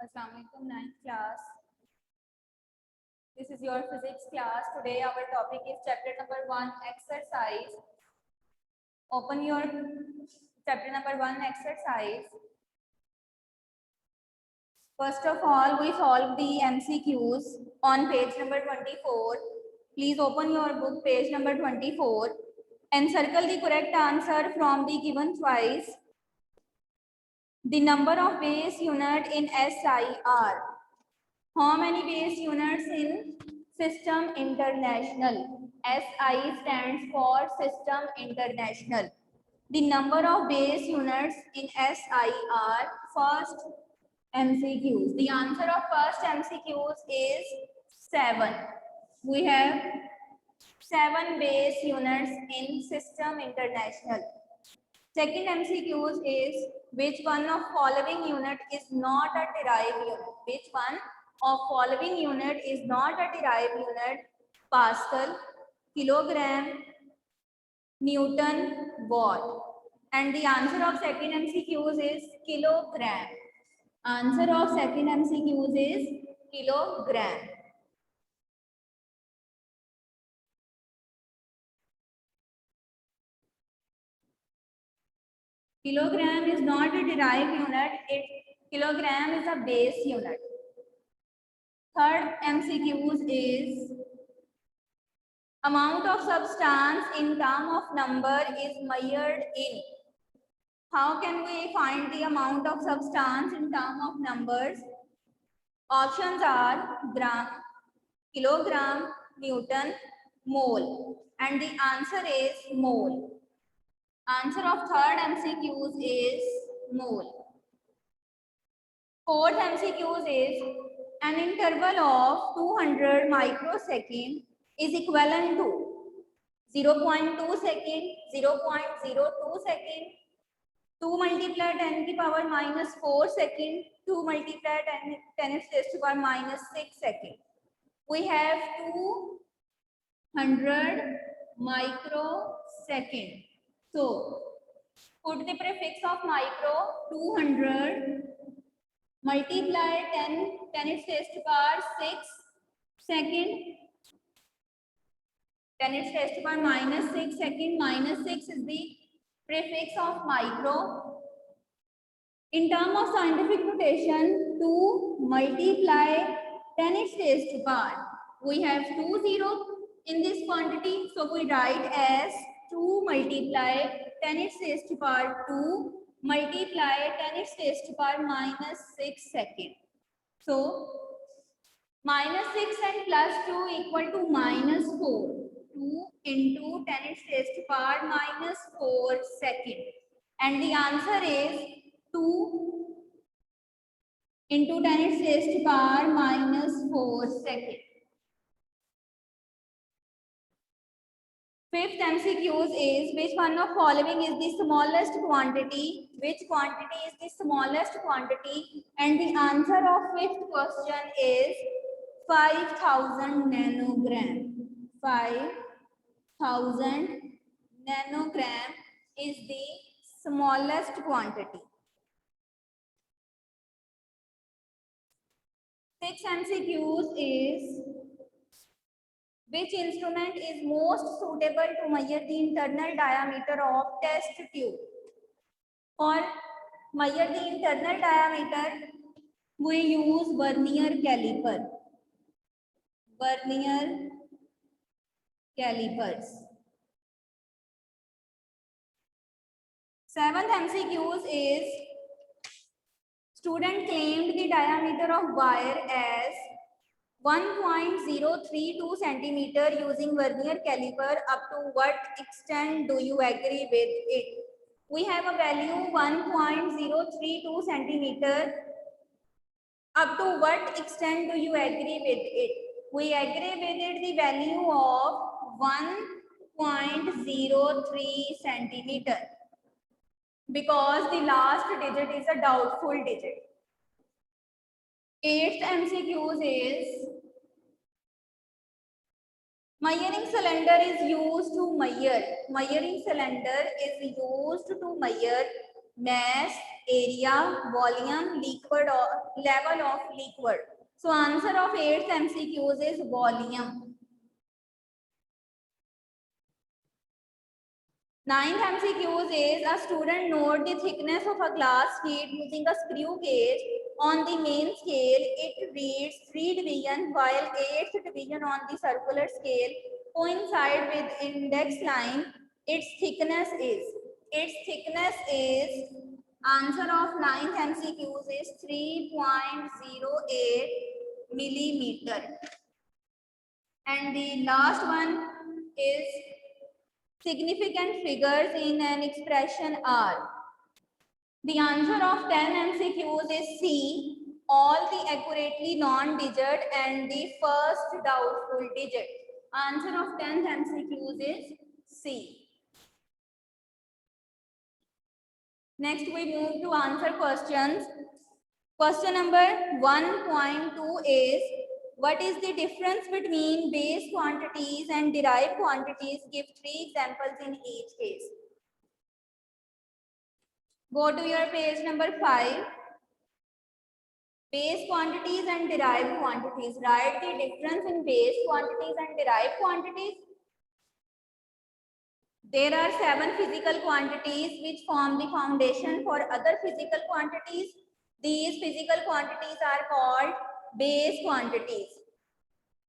Assalamualaikum, 9th class. This is your physics class. Today our topic is chapter number 1 exercise. Open your chapter number 1 exercise. First of all, we solve the MCQs on page number 24. Please open your book, page number 24, and circle the correct answer from the given choice. The number of base unit in SI are. How many base units in System International? SI stands for System International. The number of base units in SI are. First MCQs. The answer of first MCQs is 7. We have 7 base units in System International. Second MCQs is which one of following unit is not a derived unit? Which one of following unit is not a derived unit? Pascal, kilogram, Newton, watt. And the answer of second MCQs is kilogram. Answer of second MCQs is kilogram. Kilogram is not a derived unit. Kilogram is a base unit. Third MCQs is amount of substance in term of number is measured in. How can we find the amount of substance in term of numbers? Options are gram, kilogram, Newton, mole. And the answer is mole. Answer of third MCQs is mole. Fourth MCQs is an interval of 200 microsecond is equivalent to 0.2 second, 0.02 second, 2 multiplied 10 to the power minus 4 second, 2 multiplied 10 raised to the power minus 6 second. We have 200 microsecond. So, put the prefix of micro 200 multiply 10 raised to the power 6 second, 10 raised to the power minus 6 second, minus 6 is the prefix of micro. In terms of scientific notation, 2 multiply 10 raised to the power. We have 2 zeros in this quantity, so we write as 2 multiply 10 raised to the power 2 multiply 10 raised to the power minus 6 second. So, minus 6 and plus 2 equal to minus 4. 2 into 10 raised to the power minus 4 second. And the answer is 2 into 10 raised to the power minus 4 second. Fifth MCQs is which one of following is the smallest quantity? Which quantity is the smallest quantity? And the answer of fifth question is 5000 nanogram. 5000 nanogram is the smallest quantity. Sixth MCQs is which instrument is most suitable to measure the internal diameter of test tube? For measure the internal diameter, we use vernier caliper. Vernier calipers. Seventh MCQs is student claimed the diameter of wire as 1.032 centimeter using vernier caliper. Up to what extent do you agree with it? We have a value 1.032 centimeter. Up to what extent do you agree with it? We agree with it the value of 1.03 centimeter because the last digit is a doubtful digit. Eighth MCQs is measuring cylinder is used to measure. Measuring cylinder is used to measure mass, area, volume, liquid or level of liquid. So answer of 8th MCQs is volume. 9th MCQs is a student note the thickness of a glass sheet using a screw gauge. On the main scale, it reads 3 division while 8th division on the circular scale coincide with index line. Its thickness is answer of 9th MCQs is 3.08 millimeter. And the last one is significant figures in an expression are. The answer of 10 MCQs is C, all the accurately non-digit and the first doubtful digit. Answer of 10th MCQs is C. Next we move to answer questions. Question number 1.2 is, what is the difference between base quantities and derived quantities? Give 3 examples in each case. Go to your page number 5. Base quantities and derived quantities. Write the difference in base quantities and derived quantities. There are 7 physical quantities which form the foundation for other physical quantities. These physical quantities are called base quantities.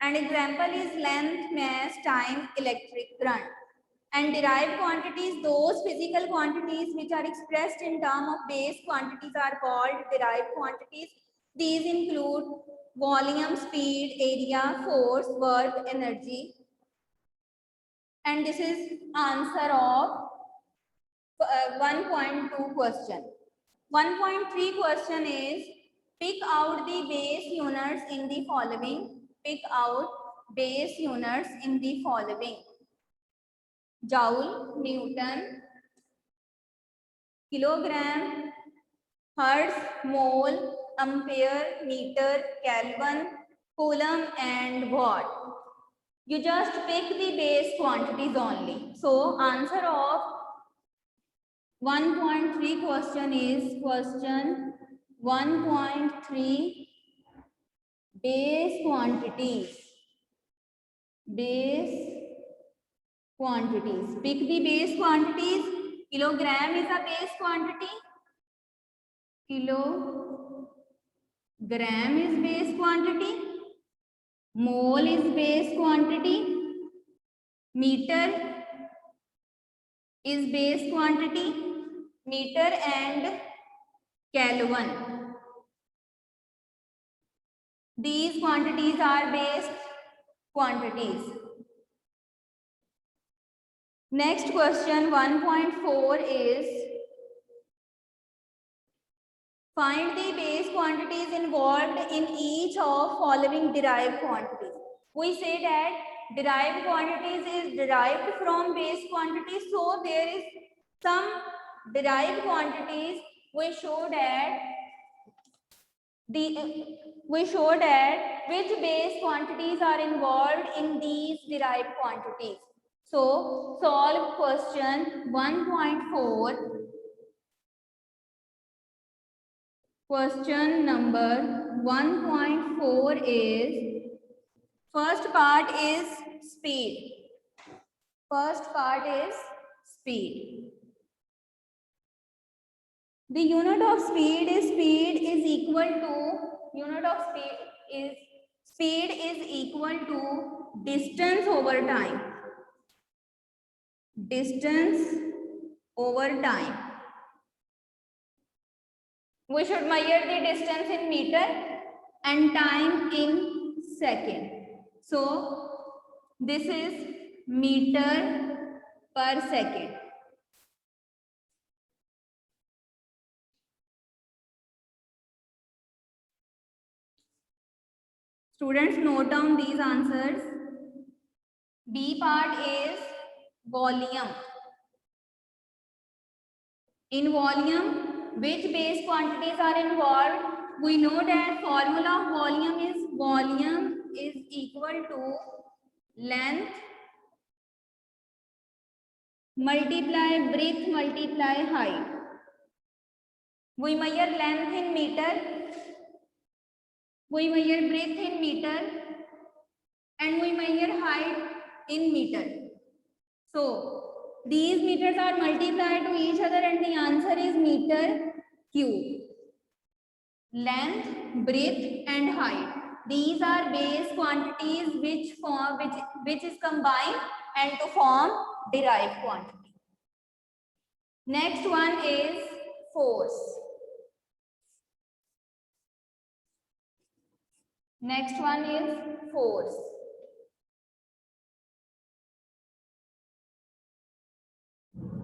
An example is length, mass, time, electric current. And derived quantities, those physical quantities which are expressed in terms of base quantities are called derived quantities. These include volume, speed, area, force, work, energy. And this is answer of 1.2 question. 1.3 question is, pick out the base units in the following. Pick out base units in the following. Joule, Newton, kilogram, hertz, mole, ampere, meter, Kelvin, coulomb and watt. You just pick the base quantities only. So answer of 1.3 question is question 1.3 base quantities. Base quantities. Pick the base quantities. Kilogram is a base quantity. Kilogram is base quantity. Mole is base quantity. Meter is base quantity. Meter and Kelvin. These quantities are base quantities. Next question 1.4 is, find the base quantities involved in each of following derived quantities. We say that derived quantities is derived from base quantities. So there is some derived quantities. We show that which base quantities are involved in these derived quantities. So solve question 1.4. Question number 1.4 is, first part is speed. First part is speed. The unit of speed is equal to distance over time. Distance over time. We should measure the distance in meter and time in second. So this is meter per second. Students, note down these answers. B part is volume. In volume, which base quantities are involved? We know that formula of volume is equal to length multiply breadth multiply height. We measure length in meter, we measure breadth in meter, and we measure height in meter. So these meters are multiplied to each other and the answer is meter cube. Length, breadth and height. These are base quantities which is combined and to form derived quantity. Next one is force. Next one is force.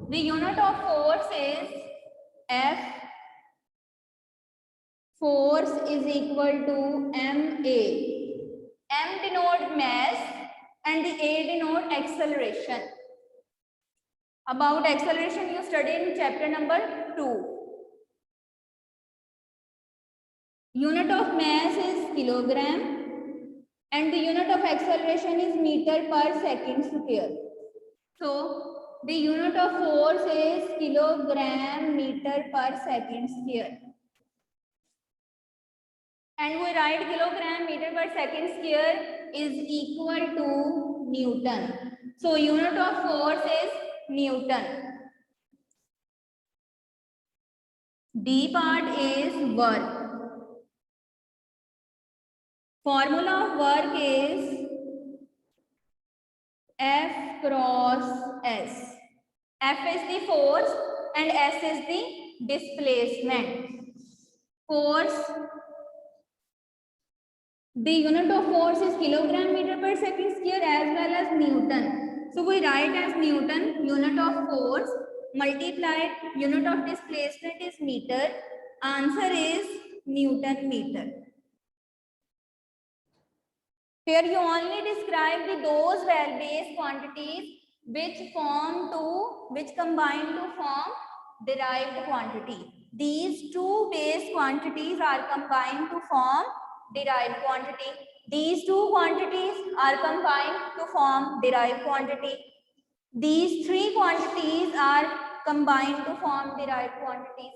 The unit of force is F. Force is equal to MA. M denote mass and the A denote acceleration. About acceleration you studied in chapter number 2. Unit of mass is kilogram and the unit of acceleration is meter per second square. So the unit of force is kilogram meter per second square. And we write kilogram meter per second square is equal to Newton. So unit of force is Newton. D part is work. Formula of work is F cross S. F is the force and S is the displacement. Force, the unit of force is kilogram meter per second square as well as Newton. So we write as Newton, unit of force multiplied unit of displacement is meter. Answer is Newton meter. Here you only describe those base quantities which combine to form derived quantity. These two base quantities are combined to form derived quantity. These two quantities are combined to form derived quantity. These three quantities are combined to form derived quantities.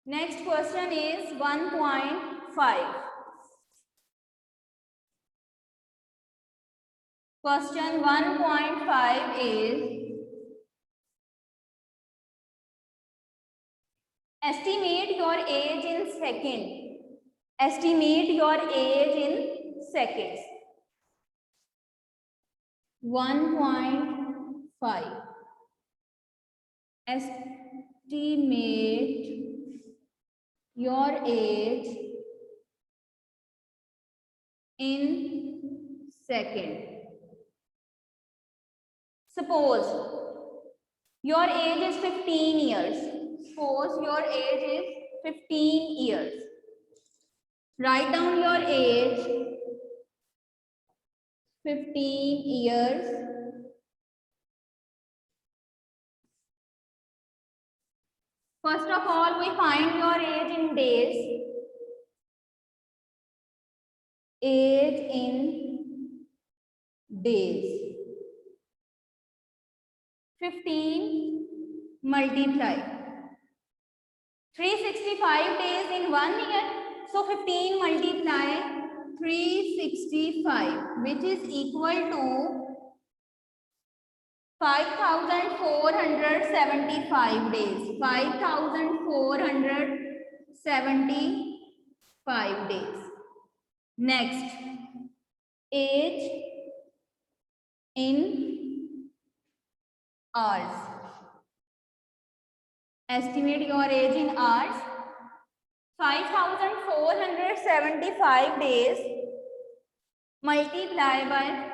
Next question is 1.5. Question 1.5 is estimate your age in second. Estimate your age in seconds. 1.5. Estimate your age in second. Suppose your age is 15 years. Suppose your age is 15 years. Write down your age, 15 years. First of all, we find your age in days. Age in days. 15 multiply 365 days in 1 year. So 15 multiply 365, which is equal to 5,475 days. 5,475 days. Next, age in hours. Estimate your age in hours. 5,475 days multiply by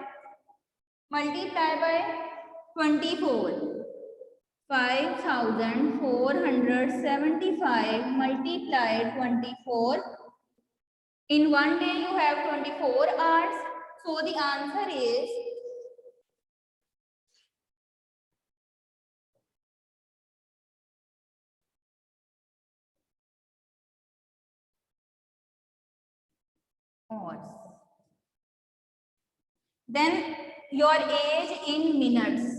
24. 5,475 multiplied 24. In 1 day you have 24 hours. So the answer is hours. Then your age in minutes.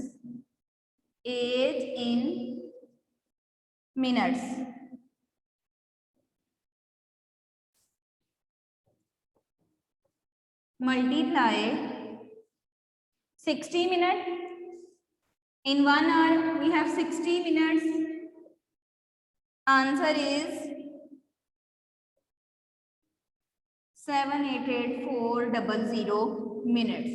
Age in minutes. Multiply 60 minutes. In 1 hour, we have 60 minutes. Answer is 788,400 minutes.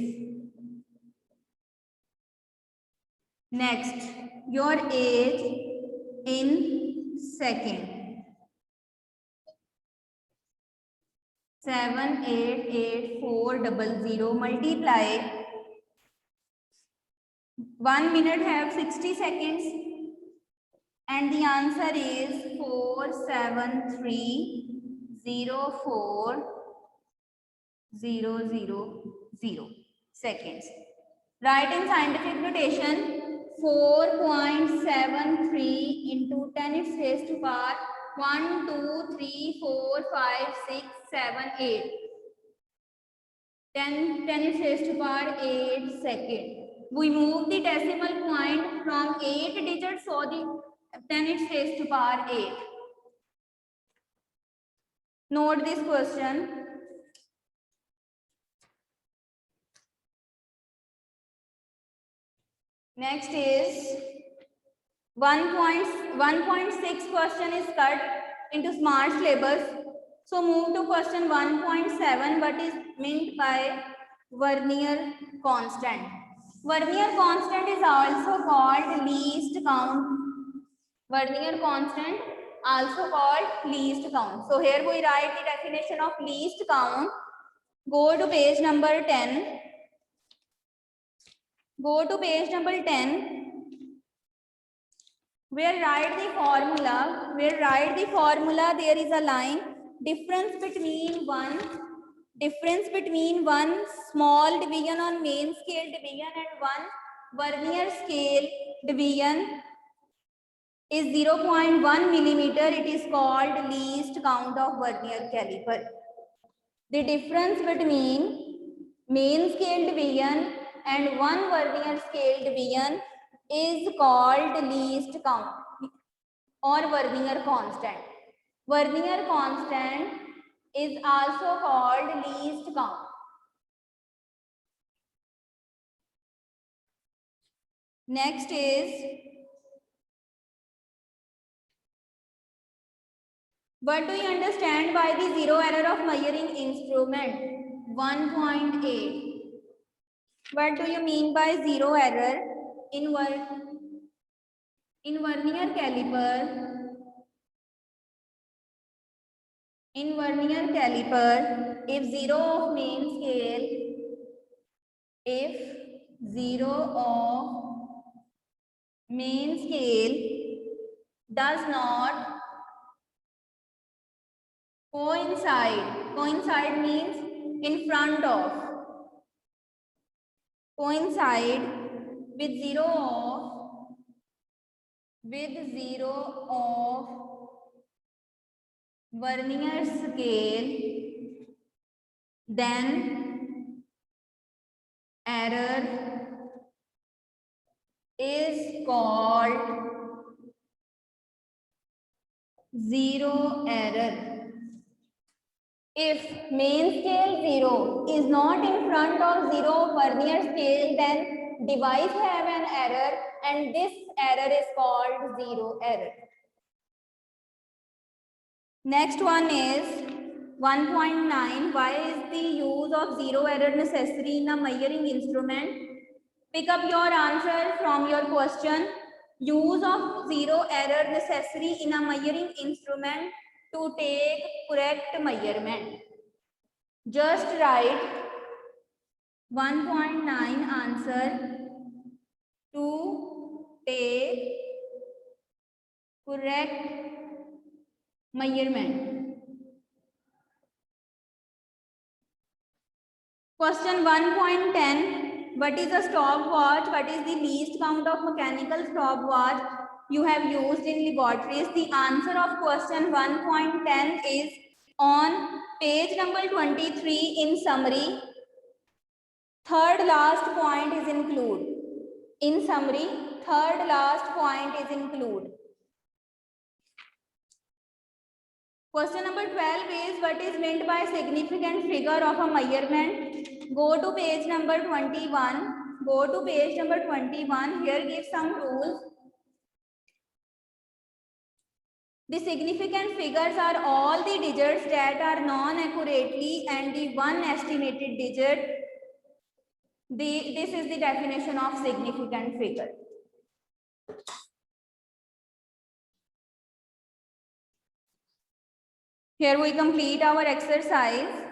Next, your age in second. 788,400 multiply 1 minute have 60 seconds and the answer is 473,040,000 seconds. Write in scientific notation 4.73 into 10 is raised to power 1, 2, 3, 4, 5, 6, 7, 8. 10 is raised to power 8 second. We move the decimal point from 8 digits, so the 10 is raised to power 8. Note this question. Next is 1.6 question is cut into smart syllabus. So move to question 1.7. What is meant by Vernier constant? Vernier constant is also called least count. Vernier constant also called least count. So here we write the definition of least count. Go to page number 10. Go to page number 10. Where write the formula, there is a line. Difference between one small division on main scale division and one Vernier scale division is 0.1 millimeter. It is called least count of Vernier caliper. The difference between main scale division and one Vernier scale division is called least count or Vernier constant. Vernier constant is also called least count. Next is, what do you understand by the zero error of measuring instrument? 1.8. What do you mean by zero error in Vernier caliper? In Vernier caliper, if zero of main scale does not coincide means in front of, coincide with zero of Vernier scale, then error is called zero error. If main scale 0 is not in front of 0 Vernier scale, then device have an error and this error is called zero error. Next one is 1.9. Why is the use of zero error necessary in a measuring instrument? Pick up your answer from your question. Use of zero error necessary in a measuring instrument to take correct measurement. Just write 1.9 answer to take correct measurement. Question 1.10. What is a stopwatch? What is the least count of mechanical stopwatch you have used in laboratories? The answer of question 1.10 is on page number 23 in summary. Third last point is include. In summary, third last point is include. Question number 12 is what is meant by significant figure of a measurement? Go to page number 21. Go to page number 21. Here give some rules. The significant figures are all the digits that are known accurately and the one estimated digit. This is the definition of significant figure. Here we complete our exercise.